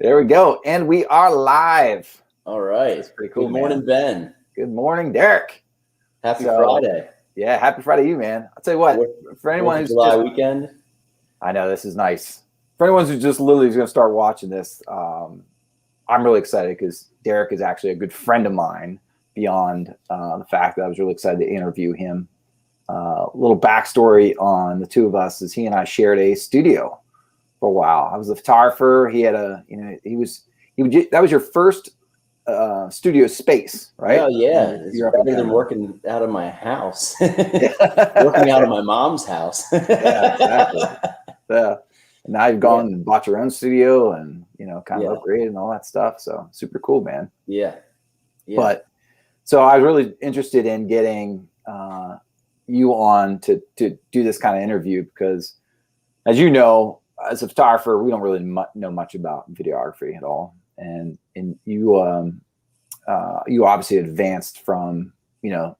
There we go. And we are live. All right. That's pretty cool. Good morning, Ben. Good morning, Derek. Happy Friday. Yeah, happy Friday to you, man. I'll tell you what, for anyone who's July weekend. I know this is nice. For anyone who's just literally going to start watching this, I'm really excited because Derek is actually a good friend of mine beyond the fact that I was really excited to interview him. A little backstory on the two of us is he and I shared a studio for a while. I was a photographer. He had that was your first studio space, right? Oh yeah, it's better than working out of my house. Working out of my mom's house. Yeah, exactly. Yeah. And now you've gone and bought your own studio and kind of upgraded and all that stuff. So super cool, man. Yeah. But so I was really interested in getting you on to do this kind of interview because, as you know, as a photographer, we don't really know much about videography at all. And you obviously advanced from the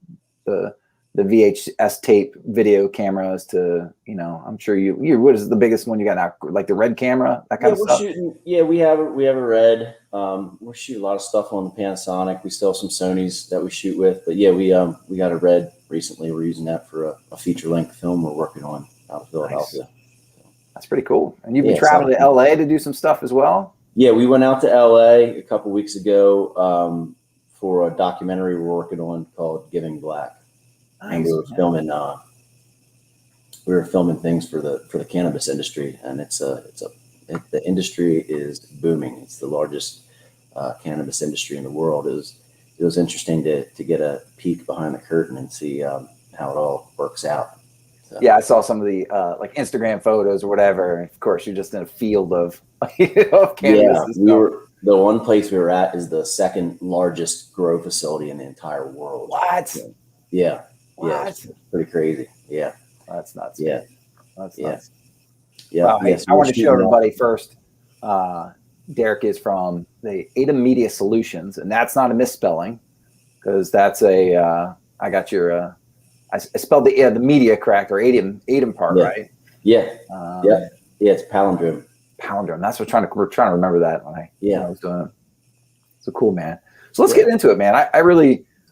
VHS tape video cameras to I'm sure you what is the biggest one you got now, like the Red camera, that kind of stuff. We have a Red. We're shooting a lot of stuff on the Panasonic. We still have some Sonys that we shoot with, but we got a Red recently. We're using that for a feature length film we're working on out of Philadelphia. Nice. That's pretty cool. And you've been traveling to LA to do some stuff as well. Yeah, we went out to LA a couple weeks ago for a documentary we're working on called Giving Black. Nice. And we were filming things for the cannabis industry, and the industry is booming. It's the largest cannabis industry in the world. It was interesting to get a peek behind the curtain and see how it all works out. So. Yeah, I saw some of the like Instagram photos or whatever. And of course, you're just in a field of cannabis. Yeah, the one place we were at is the second largest grow facility in the entire world. What? So, yeah. What? Yeah, it's pretty crazy. Yeah. That's nuts. Yeah. That's nuts. Yeah. Well, hey, I want to show everybody first. Derek is from the Hdmi Solutions, and that's not a misspelling because that's I got your I spelled the media correct, or Adim part, right? Yeah. Yeah, it's palindrome. Palindrome. That's what we're trying to remember that when I was doing it. So cool, man. So let's get into it, man. I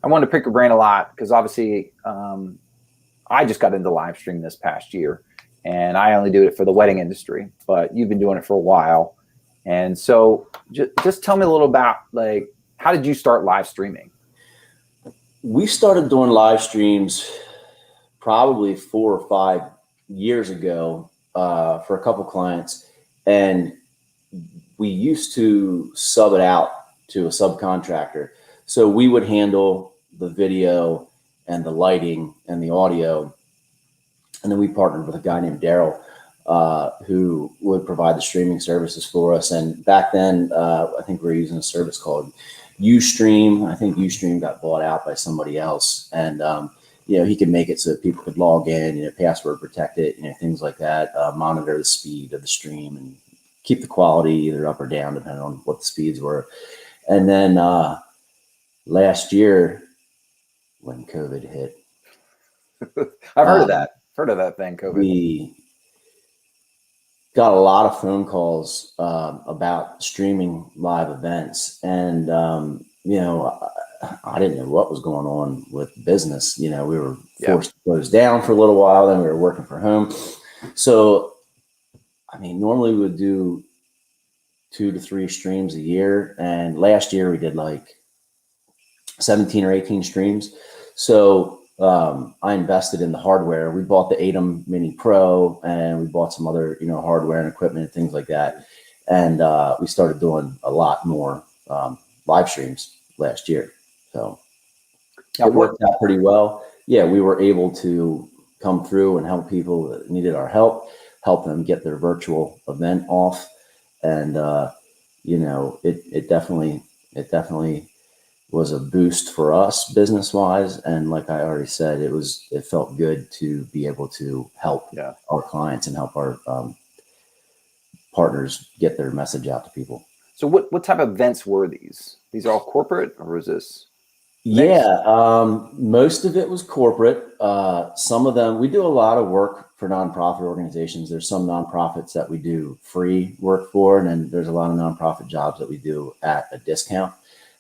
wanted to pick your brain a lot because obviously I just got into live stream this past year, and I only do it for the wedding industry, but you've been doing it for a while. And so just tell me a little about, like, how did you start live streaming? We started doing live streams probably 4 or 5 years ago for a couple clients, and we used to sub it out to a subcontractor. So we would handle the video and the lighting and the audio. And then we partnered with a guy named Daryl who would provide the streaming services for us. And back then, I think we were using a service called Ustream. I think Ustream got bought out by somebody else. And, he could make it so that people could log in, password protect it, things like that, monitor the speed of the stream and keep the quality either up or down, depending on what the speeds were. And then last year, when COVID hit, I've heard of that. Heard of that thing, COVID. We got a lot of phone calls about streaming live events, and I didn't know what was going on with business. We were forced to close down for a little while. Then we were working from home. So, normally we would do 2 to 3 streams a year, and last year we did like 17 or 18 streams. So I invested in the hardware. We bought the Hdmi Pro, and we bought some other, hardware and equipment and things like that. And we started doing a lot more live streams last year. So it worked out pretty well. Yeah, we were able to come through and help people that needed our help them get their virtual event off. And, it definitely was a boost for us business wise. And like I already said, it felt good to be able to help our clients and help our partners get their message out to people. So what type of events were these? These are all corporate, or was this? Yeah, most of it was corporate. Some of them, we do a lot of work for nonprofit organizations. There's some nonprofits that we do free work for, and then there's a lot of nonprofit jobs that we do at a discount.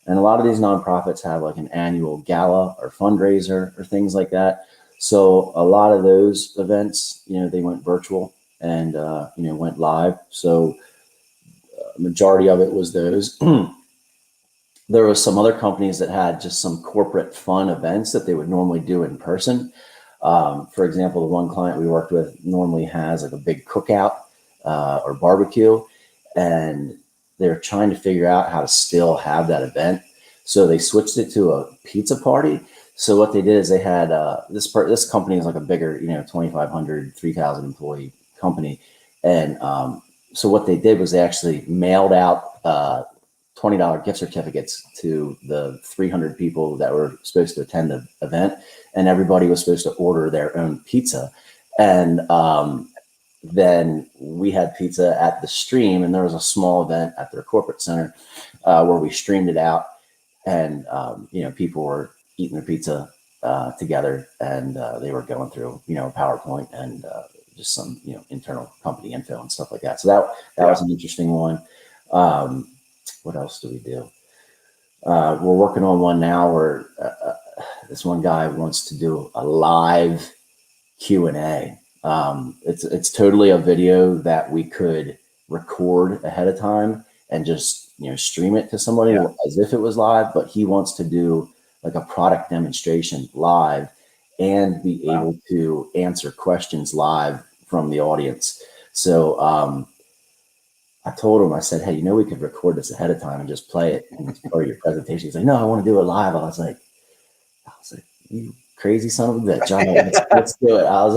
And a lot of these nonprofits have like an annual gala or fundraiser or things like that. So a lot of those events, they went virtual and, went live. So majority of it was those. There was some other companies that had just some corporate fun events that they would normally do in person. For example, the one client we worked with normally has like a big cookout or barbecue, and they're trying to figure out how to still have that event. So they switched it to a pizza party. So what they did is they had this company is like a bigger, 2,500, 3,000 employee company. And so what they did was they actually mailed out $20 gift certificates to the 300 people that were supposed to attend the event, and everybody was supposed to order their own pizza. And then we had pizza at the stream, and there was a small event at their corporate center where we streamed it out, and people were eating their pizza together, and they were going through PowerPoint and just some internal company info and stuff like that. So that was an interesting one. What else do we do? We're working on one now where this one guy wants to do a live Q&A. It's totally a video that we could record ahead of time and just stream it to somebody as if it was live. But he wants to do like a product demonstration live and be able to answer questions live from the audience. So I told him, I said, hey, we could record this ahead of time and just play it and it's part of your presentation. He's like, no, I want to do it live. I was like, you crazy son of a bitch. All right, let's do it. I was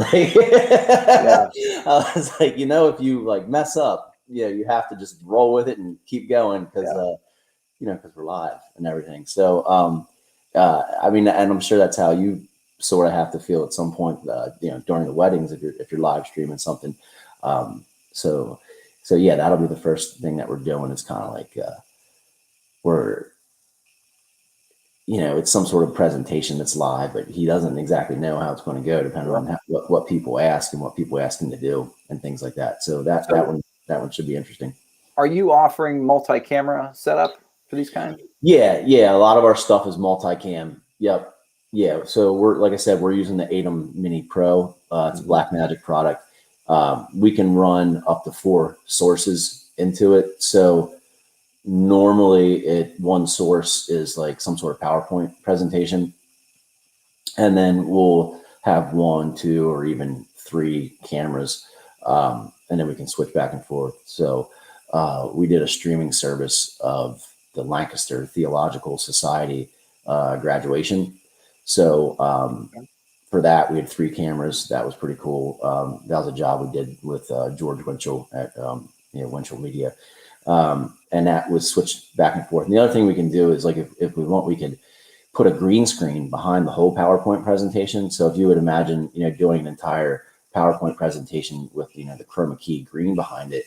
like, if you like mess up, you have to just roll with it and keep going because because we're live and everything. So, and I'm sure that's how you sort of have to feel at some point, during the weddings, if you're live streaming something. So yeah, that'll be the first thing that we're doing. It's kind of like it's some sort of presentation that's live, but he doesn't exactly know how it's going to go, depending on what people ask and what people ask him to do and things like that. So that one should be interesting. Are you offering multi-camera setup for these kinds? Yeah. A lot of our stuff is multicam. Yep. Yeah. So like I said, we're using the Hdmi Mini Pro. It's a Blackmagic product. We can run up to 4 sources into it. So normally one source is like some sort of PowerPoint presentation. And then we'll have 1, 2, or even 3 cameras. And then we can switch back and forth. So we did a streaming service of the Lancaster Theological Society graduation. So for that, we had 3 cameras. That was pretty cool. That was a job we did with George Winchell at Winchell Media. And that was switched back and forth. And the other thing we can do is, like, if we want, we could put a green screen behind the whole PowerPoint presentation. So if you would imagine, doing an entire PowerPoint presentation with, the chroma key green behind it,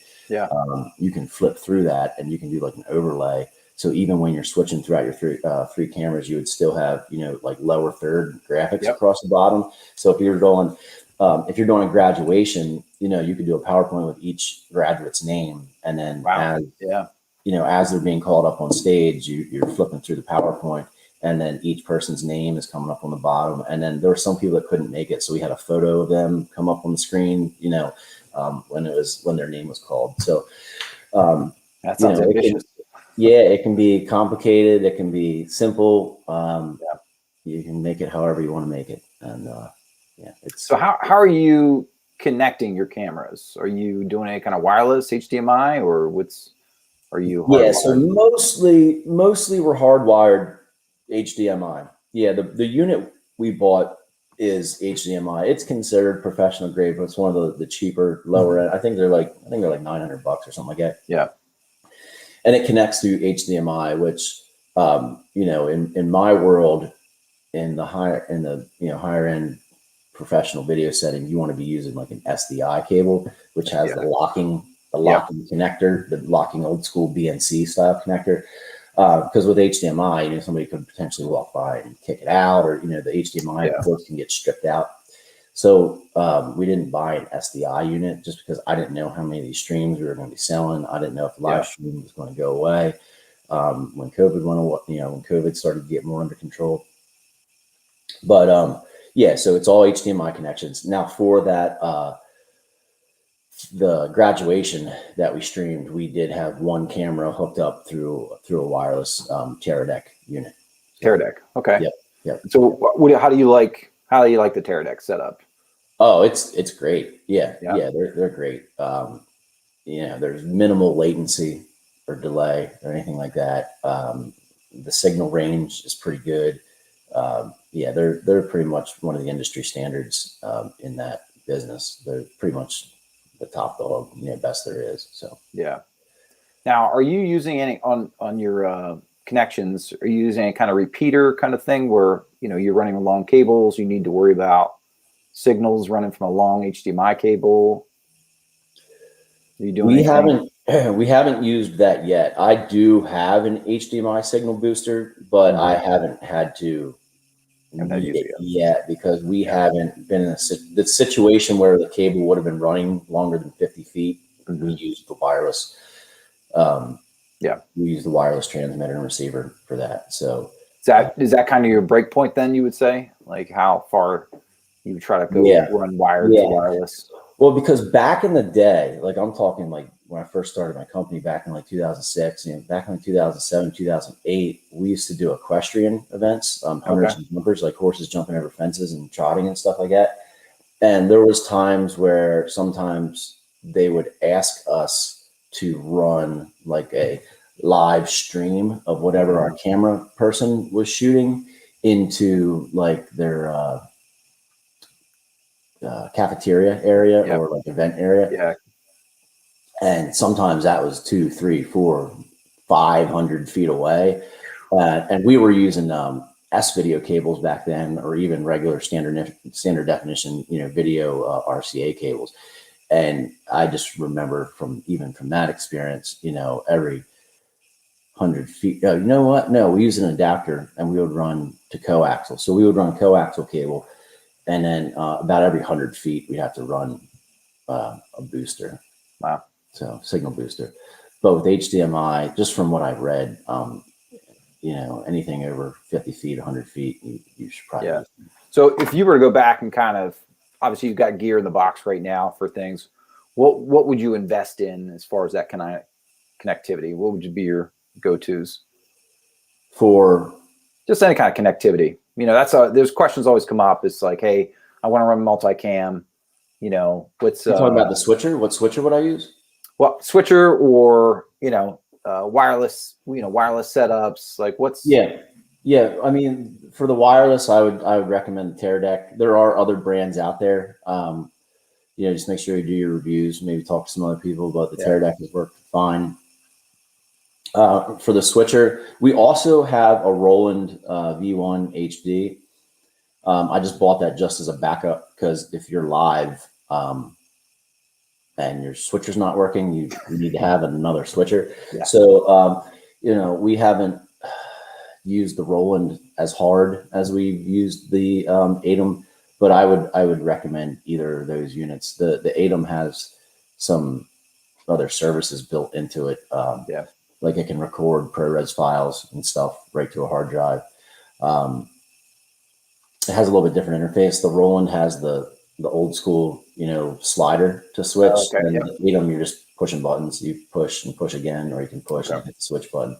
you can flip through that and you can do like an overlay. So even when you're switching throughout your 3 cameras, you would still have, like lower third graphics across the bottom. So if you're doing a graduation, you could do a PowerPoint with each graduate's name, and then as they're being called up on stage, you're flipping through the PowerPoint, and then each person's name is coming up on the bottom. And then there were some people that couldn't make it, so we had a photo of them come up on the screen, when their name was called. So that sounds ambitious. It can be complicated. It can be simple. You can make it however you want to make it. And so how are you connecting your cameras? Are you doing any kind of wireless HDMI, or are you hardwired? So mostly we're hardwired HDMI. The unit we bought is HDMI. It's considered professional grade, but it's one of the cheaper, lower end. I think they're like $900 or something like that. Yeah. And it connects to HDMI, which in my world, in the higher end professional video setting, you want to be using like an SDI cable, which has the locking connector, the locking old school BNC style connector. Because with HDMI, somebody could potentially walk by and kick it out, or the HDMI ports can get stripped out. So we didn't buy an SDI unit just because I didn't know how many of these streams we were going to be selling. I didn't know if the live stream was going to go away when COVID went away. When COVID started to get more under control. But so it's all HDMI connections. Now for that, the graduation that we streamed, we did have one camera hooked up through a wireless Teradek unit. Teradek. Okay. Yep. So how do you like the Teradek setup? Oh, it's great. Yeah. They're great. There's minimal latency or delay or anything like that. The signal range is pretty good. They're pretty much one of the industry standards in that business. They're pretty much the top dog, best there is. So yeah. Now, are you using any on your connections? Are you using any kind of repeater kind of thing where you're running long cables? You need to worry about signals running from a long HDMI cable. Are you doing? We haven't used that yet. I do have an HDMI signal booster, but I haven't had to use it yet because we haven't been in the situation where the cable would have been running longer than 50 feet. We used the wireless. We use the wireless transmitter and receiver for that. So is that kind of your break point then? You would say, like how far you try to go run wired to wireless? Well, because back in the day, like I'm talking like when I first started my company back in like 2006, back in 2007, 2008, we used to do equestrian events, hunters and jumpers, like horses jumping over fences and trotting and stuff like that. And there was times where sometimes they would ask us to run like a live stream of whatever our camera person was shooting into like their cafeteria area or like event area. Yeah. And sometimes that was 200, 300, 400, 500 feet away. And we were using S-video cables back then, or even regular standard definition, video RCA cables. And I just remember from that experience, every 100 feet, you know what? No, we use an adapter and we would run to coaxial. So we would run coaxial cable. And then about every 100 feet, we have to run a booster. Wow. So signal booster. But with HDMI, just from what I've read, anything over 50 feet, 100 feet, you should probably. Yeah. So if you were to go back and kind of, obviously you've got gear in the box right now for things, what would you invest in as far as that kind of connectivity? What would be your go-tos? For just any kind of connectivity. There's questions always come up. It's like, hey, I want to run multicam. What's you're talking about the switcher? What switcher would I use? Well, switcher or wireless. Wireless setups. Like what's I mean, for the wireless, I would recommend the Teradek. There are other brands out there. Just make sure you do your reviews. Maybe talk to some other people, but the Teradek has worked fine. For the switcher, we also have a Roland V1 HD. I just bought that just as a backup because if you're live and your switcher's not working, you need to have another switcher. Yeah. So, we haven't used the Roland as hard as we've used the Hdmi, but I would recommend either of those units. The Hdmi has some other services built into it. Like it can record ProRes files and stuff right to a hard drive. It has a little bit different interface. The Roland has the old school, slider to switch. And the Hdmi, you're just pushing buttons. You push and push again, or you can push and hit the switch button.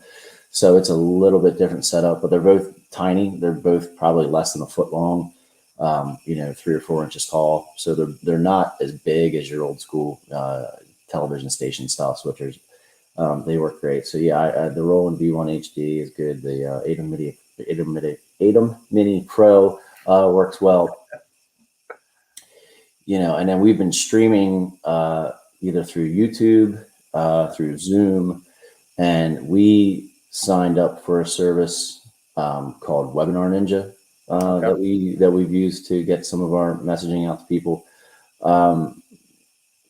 So it's a little bit different setup, but they're both tiny. They're both probably less than a foot long, 3 or 4 inches tall. So they're not as big as your old school television station style switchers. They work great. So the Roland V1 HD is good. The Hdmi Mini Pro works well. And then we've been streaming either through YouTube, through Zoom, and we signed up for a service called Webinar Ninja that we've used to get some of our messaging out to people.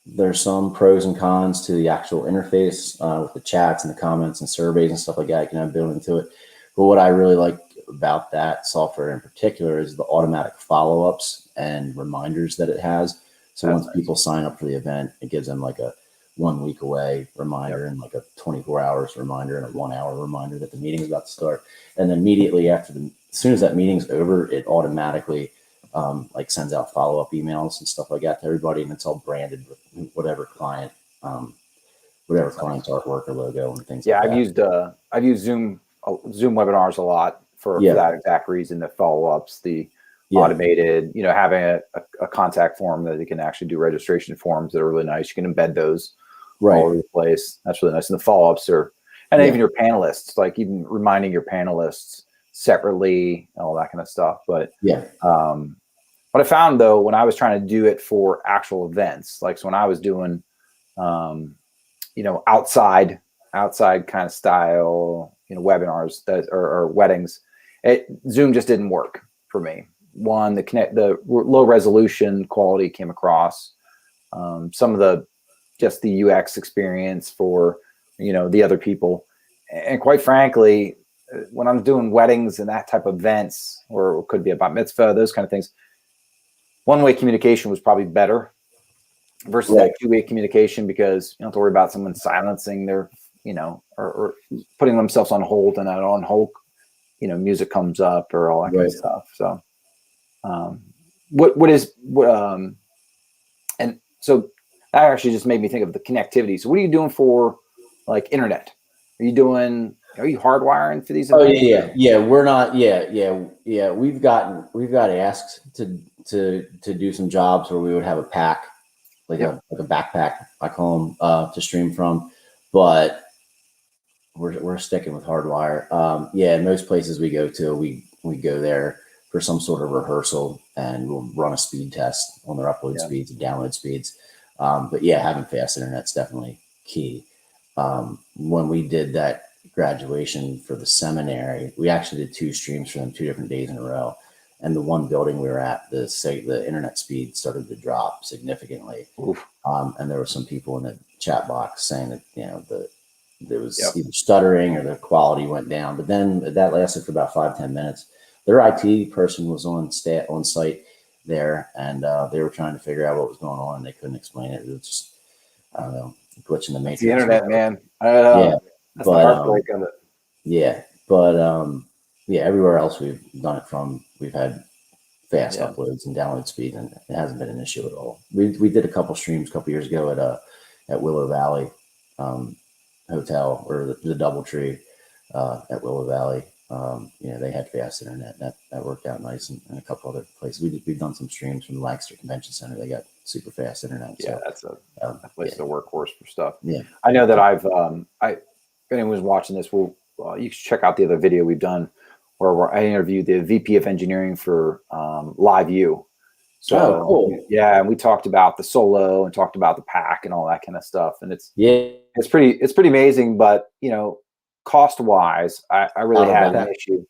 there's some pros and cons to the actual interface with the chats and the comments and surveys and stuff like that. You can have built into it. But what I really like about that software in particular is the automatic follow-ups and reminders that it has. So That's once nice. people sign up for the event, it gives them like a 1 week away reminder and like a 24 hours reminder and a 1 hour reminder that the meeting's about to start. And immediately after as soon as that meeting's over, it automatically like sends out follow-up emails and stuff like that to everybody. And it's all branded with whatever client's artwork or logo and things Yeah, like that. I've used Zoom webinars a lot for that exact reason, the follow-ups, the automated, having a contact form that you can actually do registration forms that are really nice. You can embed those all over the place. That's really nice. And the follow-ups and even your panelists, like even reminding your panelists separately and all that kind of stuff. But what I found though, when I was trying to do it for actual events, like so when I was doing, outside kind of style, webinars or weddings, Zoom just didn't work for me. One, the low resolution quality came across. Some of the UX experience for the other people, and quite frankly, when I'm doing weddings and that type of events, or it could be about mitzvah, those kind of things, one-way communication was probably better versus that two-way communication, because you don't have to worry about someone silencing their, or putting themselves on hold, and that on hold, music comes up or all that kind of stuff. So, and so that actually just made me think of the connectivity. So what are you doing for like internet? Are you hardwiring for these events? We're not. We've got asked to do some jobs where we would have a pack, like a backpack, I call them, to stream from, but we're sticking with hardwire. In most places we go to, we go there for some sort of rehearsal, and we'll run a speed test on their upload speeds and download speeds. But having fast internet's definitely key. When we did that graduation for the seminary, we actually did 2 streams for them 2 different days in a row. And the one building we were at, the internet speed started to drop significantly. And there were some people in the chat box saying that, there was either stuttering or the quality went down. But then that lasted for about 5-10 minutes. Their IT person was on site there, and they were trying to figure out what was going on, and they couldn't explain it. It was just, I don't know, glitch in the matrix. The internet, man. I don't know. That's the heartbreak of it. Everywhere else we've done it from, we've had fast uploads and download speed, and it hasn't been an issue at all. We did a couple streams a couple years ago at Willow Valley Hotel, or the DoubleTree at Willow Valley. They had fast internet. That worked out nice, and a couple other places. We've done some streams from the Lancaster Convention Center. They got super fast internet. Yeah, so that's that place is a workhorse for stuff. Yeah, I know that if anyone's watching this, you can check out the other video we've done where I interviewed the VP of Engineering for LiveU. So cool. And we talked about the Solo and talked about the pack and all that kind of stuff. And it's pretty amazing, but cost wise, I really had an issue.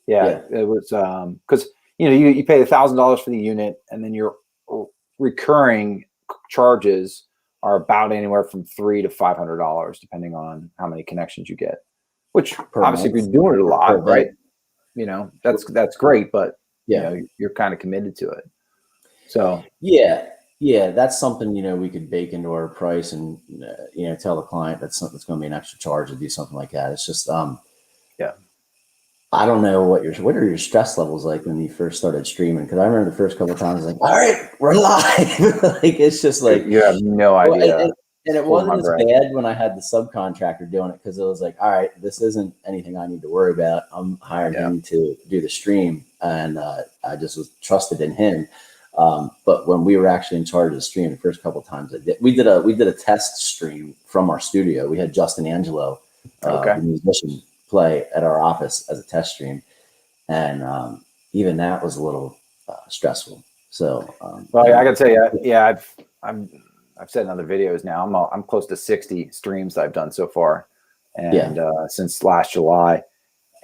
It was because you pay $1,000 for the unit, and then your recurring charges are about anywhere from $300 to $500, depending on how many connections you get. Which obviously, if you're doing it a lot, right? That's great, but you're kind of committed to it. So that's something we could bake into our price, and tell the client that's going to be an extra charge to do something like that. It's just I don't know what are your stress levels like when you first started streaming, because I remember the first couple of times, like, all right, we're live. Like, it's just like you have no idea. And it wasn't as bad when I had the subcontractor doing it, because it was like, all right, this isn't anything I need to worry about. I'm hiring him to do the stream, and I just was trusted in him. But when we were actually in charge of the stream, the first couple of times we did a test stream from our studio. We had Justin Angelo, the musician, play at our office as a test stream, and even that was a little stressful. So, I gotta tell you, I've said in other videos now, I'm close to 60 streams that I've done so far, and since last July,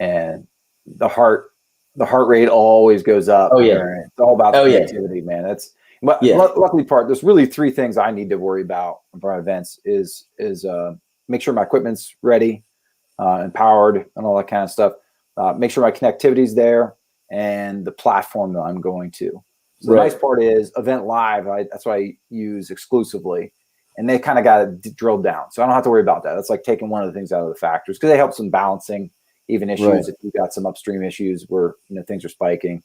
and the heart rate always goes up. Oh yeah, it's all about the creativity, man. But Yeah. luckily there's really three things I need to worry about for events is make sure my equipment's ready and powered and all that kind of stuff. Make sure my connectivity's there and the platform that I'm going to. So the nice part is Event Live, that's what I use exclusively. And they kind of got it drilled down. So I don't have to worry about that. That's like taking one of the things out of the factors because they help some balancing even issues if you've got some upstream issues where things are spiking.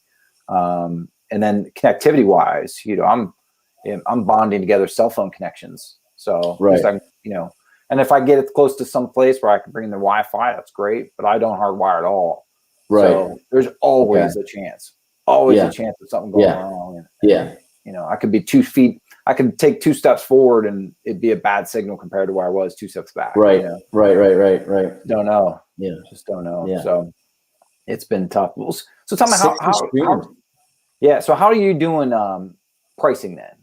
And then connectivity wise, I'm bonding together cell phone connections. So and if I get it close to some place where I can bring the Wi-Fi, that's great, but I don't hardwire at all. Right. So there's always a chance, a chance of something going wrong. And, I could be 2 feet. I could take 2 steps forward and it'd be a bad signal compared to where I was 2 steps back. Right. Right. Don't know. Yeah. Just don't know. Yeah. So it's been tough. So tell me so how are you doing pricing then?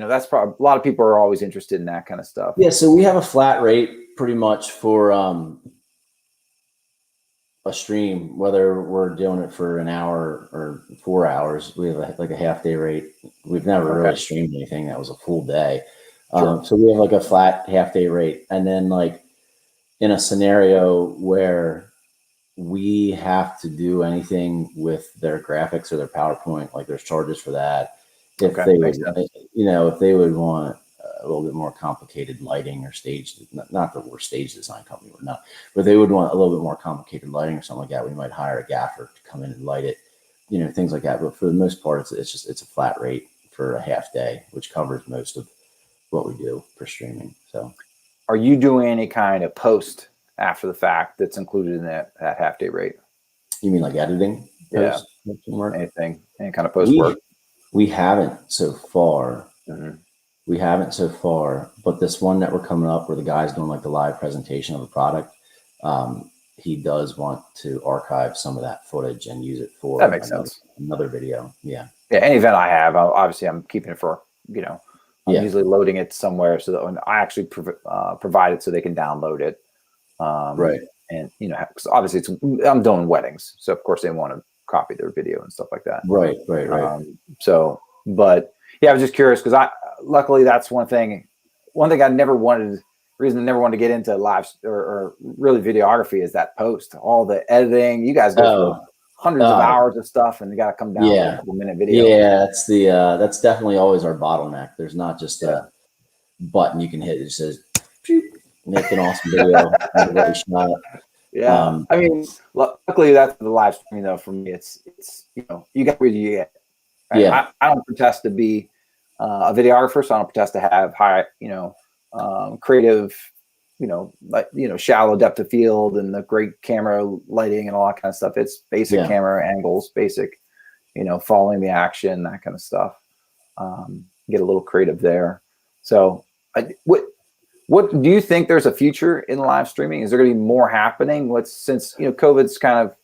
That's probably a lot of people are always interested in that kind of stuff. Yeah. So we have a flat rate pretty much for a stream, whether we're doing it for an hour or 4 hours. We have like a half day rate. We've never really streamed anything that was a full day. So we have like a flat half day rate. And then like in a scenario where we have to do anything with their graphics or their PowerPoint, like there's charges for that. If they would, if they would want a little bit more complicated lighting or stage, not that we're stage design company, we're not, but they would want a little bit more complicated lighting or something like that. We might hire a gaffer to come in and light it, things like that. But for the most part, it's a flat rate for a half day, which covers most of what we do for streaming. So, are you doing any kind of post after the fact that's included in that half day rate? You mean like editing? Yeah. Anything, any kind of post work? We haven't so far. We haven't so far, but this one that we're coming up where the guy's doing like the live presentation of the product, he does want to archive some of that footage and use it for that makes sense. Another video. Yeah. Yeah. Any event I have, obviously I'm keeping it for, I'm usually loading it somewhere so that when I actually provide it so they can download it. Right. And, because obviously I'm doing weddings. So of course they want to copy their video and stuff like that. Right. But yeah, I was just curious because luckily that's one thing I never wanted. Reason I never wanted to get into live or really videography is that post, all the editing. You guys go through hundreds of hours of stuff, and you got to come down to a couple-minute video. Yeah, that's definitely always our bottleneck. There's not just a button you can hit. It says, make an awesome video. Yeah, I mean, luckily that's the live streaming though. For me, it's you get where you get. Right? Yeah, I don't protest to be a videographer, so I don't protest to have high, creative, shallow depth of field and the great camera lighting and all that kind of stuff. It's basic camera angles, basic, following the action, that kind of stuff. Get a little creative there. So, what do you think there's a future in live streaming? Is there going to be more happening? Since COVID's kind of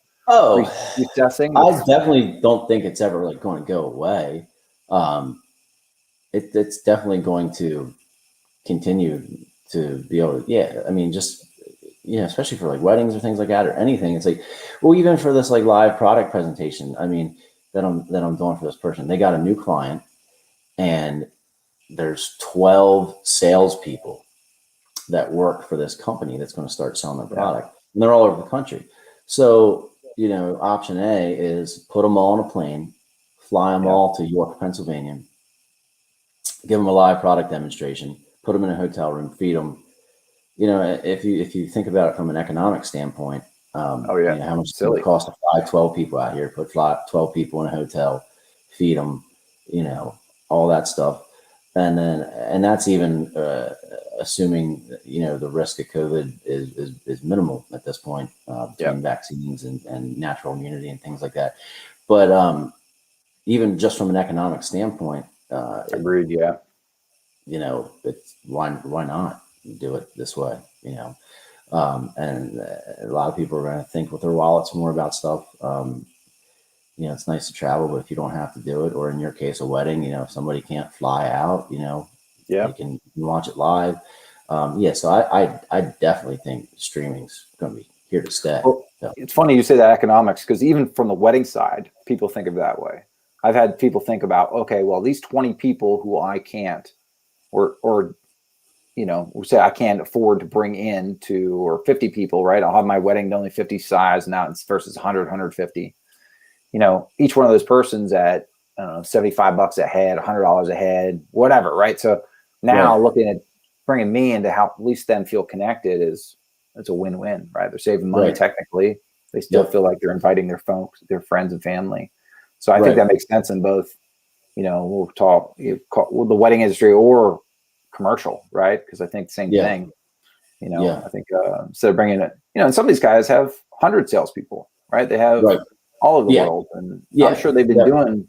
recessing? I definitely don't think it's ever like going to go away. It's definitely going to continue to be able to, I mean, just, especially for like weddings or things like that or anything. It's like, well, even for this like live product presentation, I mean, that I'm doing for this person, they got a new client and there's 12 salespeople that work for this company that's going to start selling their product, and they're all over the country. So, option A is put them all on a plane, fly them all to York, Pennsylvania, give them a live product demonstration, put them in a hotel room, feed them. If you think about it from an economic standpoint, how much it would cost to fly 12 people out here, put 12 people in a hotel, feed them, all that stuff. And that's even assuming the risk of COVID is minimal at this point between vaccines and natural immunity and things like that. But even just from an economic standpoint, agreed. Yeah. It's why not do it this way? And a lot of people are going to think with their wallets more about stuff. It's nice to travel, but if you don't have to do it, or in your case, a wedding, if somebody can't fly out, you can watch it live. So I definitely think streaming's going to be here to stay. Well, it's funny you say that economics, because even from the wedding side, people think of it that way. I've had people think about, okay, well, these 20 people who I can't, or we say I can't afford to bring in or 50 people, right? I'll have my wedding to only 50 size now versus 100, 150. Each one of those persons at, I don't know, $75 a head, $100 a head, whatever, right? So now looking at bringing me in to help at least them feel connected it's a win-win, right? They're saving money technically. They still feel like they're inviting their friends and family. So I think that makes sense in both, we'll talk with the wedding industry or commercial, right? Because I think the same thing. I think instead of bringing it, and some of these guys have 100 salespeople, right? They have all over the world, and I'm sure they've been doing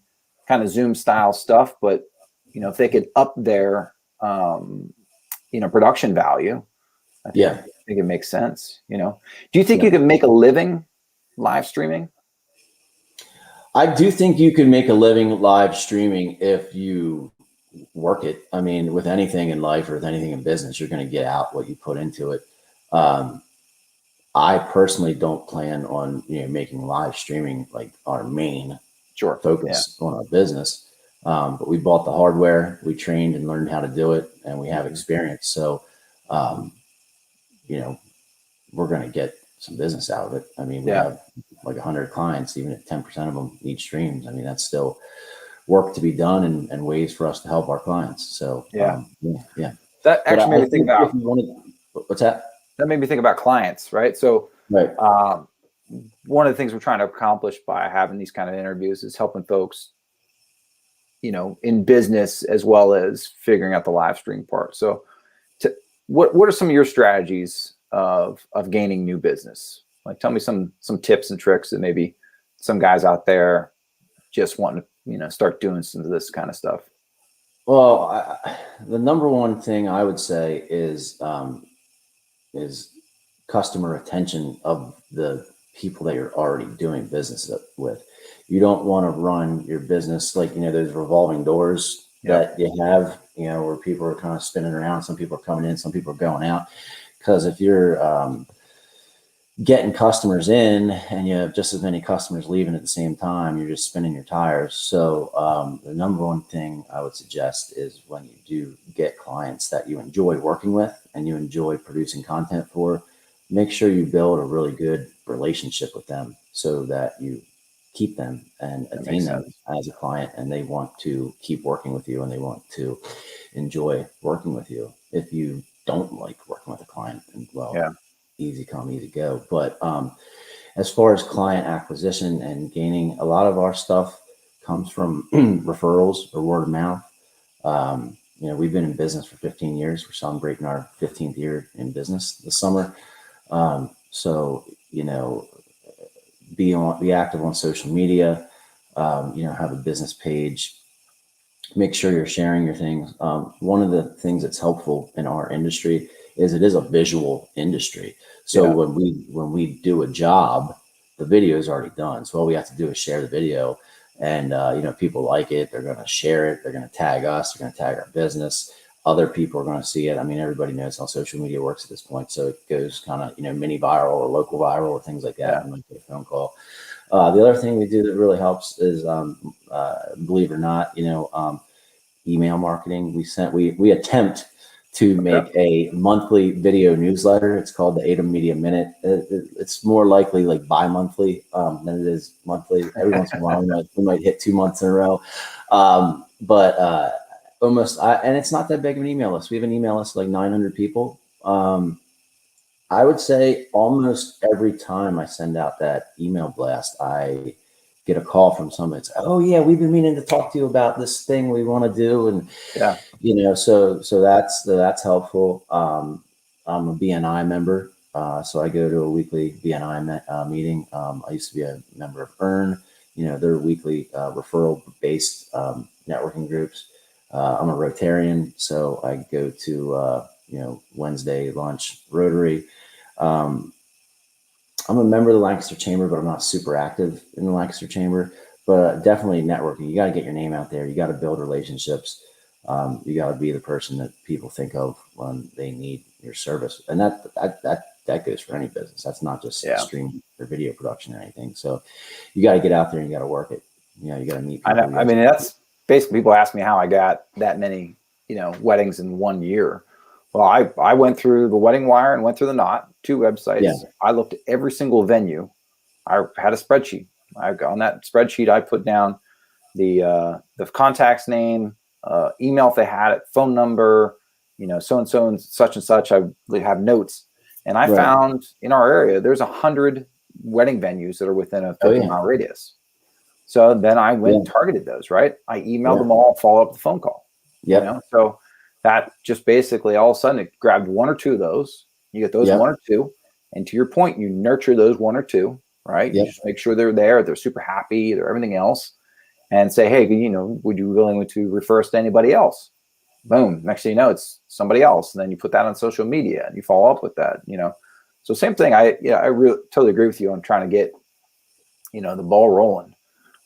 kind of Zoom style stuff. But if they could up their production value, I think it makes sense. Do you think you can make a living live streaming? I do think you can make a living live streaming if you work it. I mean, with anything in life or with anything in business, you're going to get out what you put into it. I personally don't plan on making live streaming like our main focus on our business. But we bought the hardware, we trained and learned how to do it, and we have experience. So, we're going to get some business out of it. I mean, we have like 100 clients, even at 10% of them each streams. I mean, that's still work to be done and ways for us to help our clients. So, that actually made me think about what's that? That made me think about clients, right? So, one of the things we're trying to accomplish by having these kind of interviews is helping folks, in business as well as figuring out the live stream part. So, what are some of your strategies of gaining new business? Like, tell me some tips and tricks that maybe some guys out there just want to, start doing some of this kind of stuff. Well, the number one thing I would say is customer retention of the people that you're already doing business with. You don't want to run your business like, those revolving doors that you have, where people are kind of spinning around. Some people are coming in, some people are going out. Because if you're getting customers in and you have just as many customers leaving at the same time, you're just spinning your tires. So the number one thing I would suggest is when you do get clients that you enjoy working with and you enjoy producing content for, make sure you build a really good relationship with them so that you keep them and attain them as a client, and they want to keep working with you and they want to enjoy working with you. If you don't like working with a client, and easy come, easy go. But as far as client acquisition and gaining, a lot of our stuff comes from referrals or word of mouth. We've been in business for 15 years. We're celebrating our 15th year in business this summer. So, be active on social media, have a business page, make sure you're sharing your things. One of the things that's helpful in our industry is it is a visual industry. So when we do a job, the video is already done. So all we have to do is share the video, and people like it. They're going to share it. They're going to tag us. They're going to tag our business. Other people are going to see it. I mean, everybody knows how social media works at this point. So it goes kind of, mini viral or local viral or things like that. You might get a phone call. The other thing we do that really helps is, believe it or not, email marketing. We attempt to make a monthly video newsletter. It's called the Hdmi Media Minute. It's more likely like bi-monthly than it is monthly. Every once in a while, we might hit 2 months in a row. But and it's not that big of an email list. We have an email list of like 900 people. I would say almost every time I send out that email blast, I get a call from somebody. It's, oh yeah, we've been meaning to talk to you about this thing we want to do. And, so that's helpful. I'm a BNI member. So I go to a weekly BNI meeting. I used to be a member of EARN, they're weekly referral based networking groups. I'm a Rotarian, so I go to, Wednesday lunch Rotary. I'm a member of the Lancaster Chamber, but I'm not super active in the Lancaster Chamber. But definitely networking. You got to get your name out there. You got to build relationships. You got to be the person that people think of when they need your service, and that goes for any business. That's not just streaming or video production or anything. So you got to get out there and you got to work it. You know, you got to meet I people. know. I mean, that's basically, people ask me how I got that many, weddings in 1 year. Well, I went through the Wedding Wire and went through the Knot, 2 websites. Yeah. I looked at every single venue. I had a spreadsheet. On that spreadsheet, I put down the contact's name, email if they had it, phone number, so and such and such. I have notes, and I found in our area there's 100 wedding venues that are within a 50-mile radius. So then I went and targeted those. Right, I emailed them all, follow up with a phone call. Yeah. So that just basically all of a sudden it grabbed 1 or 2 of those. You get those 1 or 2, and to your point, you nurture those 1 or 2. Right, you just make sure they're there, they're super happy, they're everything else. And say, hey, would you be willing to refer us to anybody else? Boom. Next thing you know, it's somebody else. And then you put that on social media and you follow up with that, So same thing. I really totally agree with you on trying to get, the ball rolling.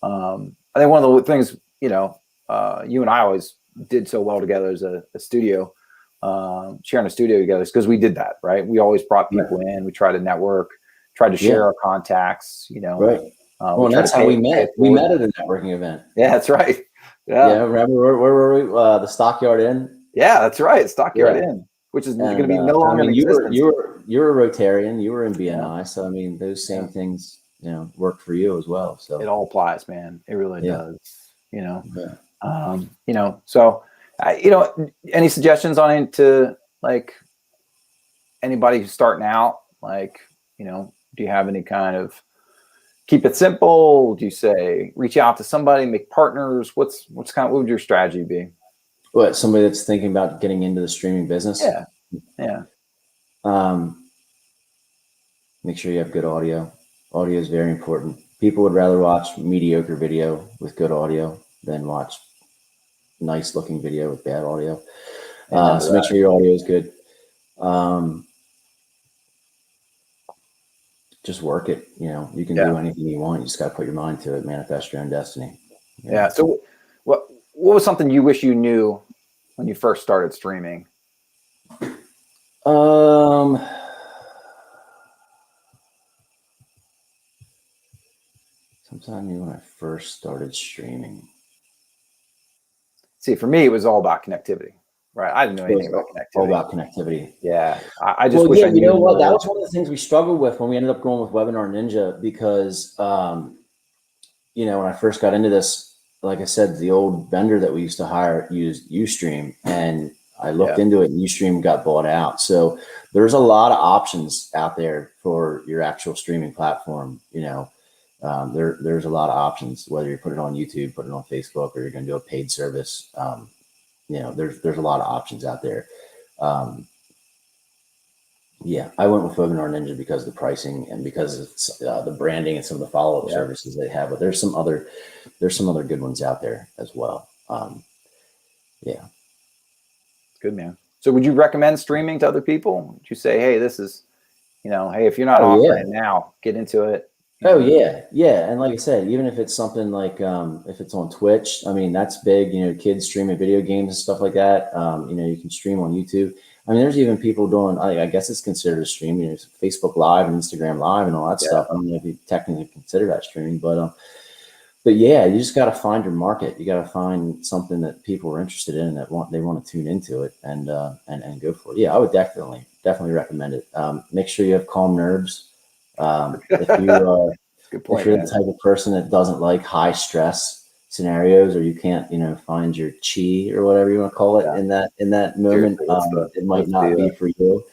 I think one of the things, you and I always did so well together as a studio, sharing a studio together, is because we did that, right? We always brought people in. We tried to network, tried to share our contacts, Right. Well, and that's how we met. We met at a networking event. Yeah, that's right. Yeah. Remember where were we? The Stockyard Inn. Yeah, that's right. Stockyard Inn, which is going to be no longer in existence. You were a Rotarian. You were in BNI. So I mean, those same things, work for you as well. So it all applies, man. It really does. So any suggestions on into like anybody who's starting out? Like, do you have any kind of keep it simple? Do you say reach out to somebody, make partners? What would your strategy be? What, somebody that's thinking about getting into the streaming business? Yeah. Make sure you have good audio. Audio is very important. People would rather watch mediocre video with good audio than watch nice looking video with bad audio. So make sure your audio is good. Just work it. You can do anything you want. You just got to put your mind to it, manifest your own destiny. Yeah. So what was something you wish you knew when you first started streaming? Sometime when I first started streaming. See, for me, it was all about connectivity. Right. I didn't know anything about connectivity. All about connectivity. Yeah. I just wish I knew. You know what? That was one of the things we struggled with when we ended up going with Webinar Ninja, because, when I first got into this, like I said, the old vendor that we used to hire used Ustream, and I looked into it, and Ustream got bought out. So there's a lot of options out there for your actual streaming platform. There's a lot of options, whether you put it on YouTube, put it on Facebook, or you're going to do a paid service. There's a lot of options out there. I went with Webinar Ninja because of the pricing and because it's the branding and some of the follow-up services they have. But there's some other good ones out there as well. Good, man. So would you recommend streaming to other people? Would you say, hey, this is, hey, if you're not offering it now, get into it? Yeah. And like I said, even if it's something like, if it's on Twitch, I mean, that's big, kids streaming video games and stuff like that. You can stream on YouTube. I mean, there's even people doing, I guess it's considered a stream, Facebook Live and Instagram Live and all that stuff. I don't know if you technically consider that streaming, but yeah, you just got to find your market. You got to find something that people are interested in, that they want to tune into it and go for it. Yeah, I would definitely recommend it. Make sure you have calm nerves. If you're the type of person that doesn't like high stress scenarios, or you can't, find your chi or whatever you want to call it in that moment, it might not be for you.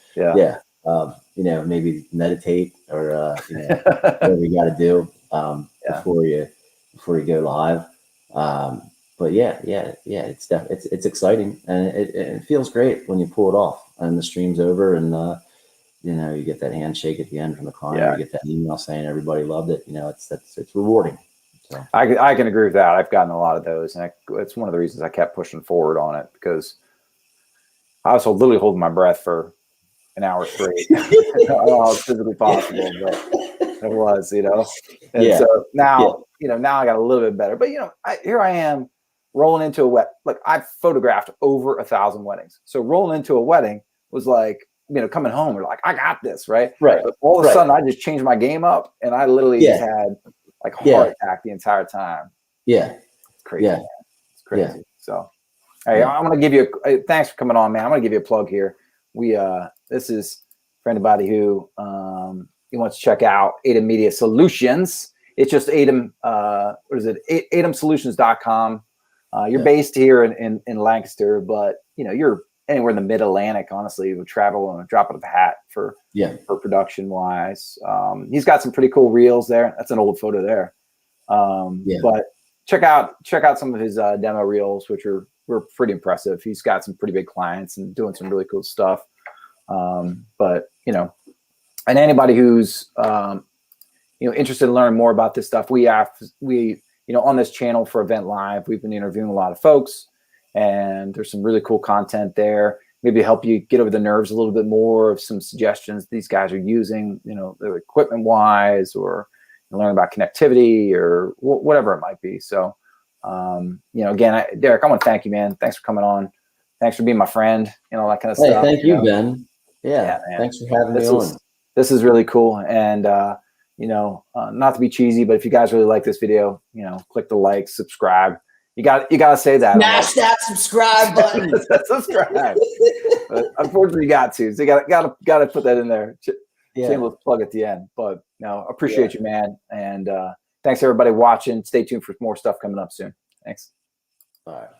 Maybe meditate or whatever you got to do before you go live. But it's exciting, and it feels great when you pull it off and the stream's over, and you get that handshake at the end from the client. You get that email saying everybody loved it. It's rewarding. So. I can agree with that. I've gotten a lot of those, and it's one of the reasons I kept pushing forward on it, because I was literally holding my breath for an hour straight. I don't know how it's physically possible, but it was, And so now, now I got a little bit better. But here I am rolling into I've photographed over 1,000 weddings. So rolling into a wedding was like, coming home, we're like, I got this, right? Right. But all of a sudden, I just changed my game up, and I literally just had like a heart attack the entire time. Yeah. It's crazy. Yeah. It's crazy. Yeah. So, hey, Yeah. I'm going to give you thanks for coming on, man. I'm going to give you a plug here. This is for anybody who you wants to check out Hdmi Media Solutions. It's just Hdmi, what is it? HDMSolutions.com. You're based here in Lancaster, but you're anywhere in the mid-Atlantic, honestly. You would travel on a drop of a hat for production wise. He's got some pretty cool reels there. That's an old photo there. But check out some of his demo reels, which were pretty impressive. He's got some pretty big clients and doing some really cool stuff. But and anybody who's interested in learning more about this stuff, we on this channel for Event Live, we've been interviewing a lot of folks, and there's some really cool content there. Maybe help you get over the nerves a little bit more of some suggestions these guys are using, their equipment wise, or learn about connectivity or whatever it might be. So, again, Derek, I want to thank you, man. Thanks for coming on. Thanks for being my friend, that kind of stuff. Thank you, Ben. Yeah, thanks for having me on. This is really cool. And, not to be cheesy, but if you guys really like this video, click the like, subscribe. You got to say that. Smash that subscribe button. Subscribe. But unfortunately, you got to. So you got to put that in there. Shameless plug at the end. But appreciate you, man. And thanks everybody watching. Stay tuned for more stuff coming up soon. Thanks. All right.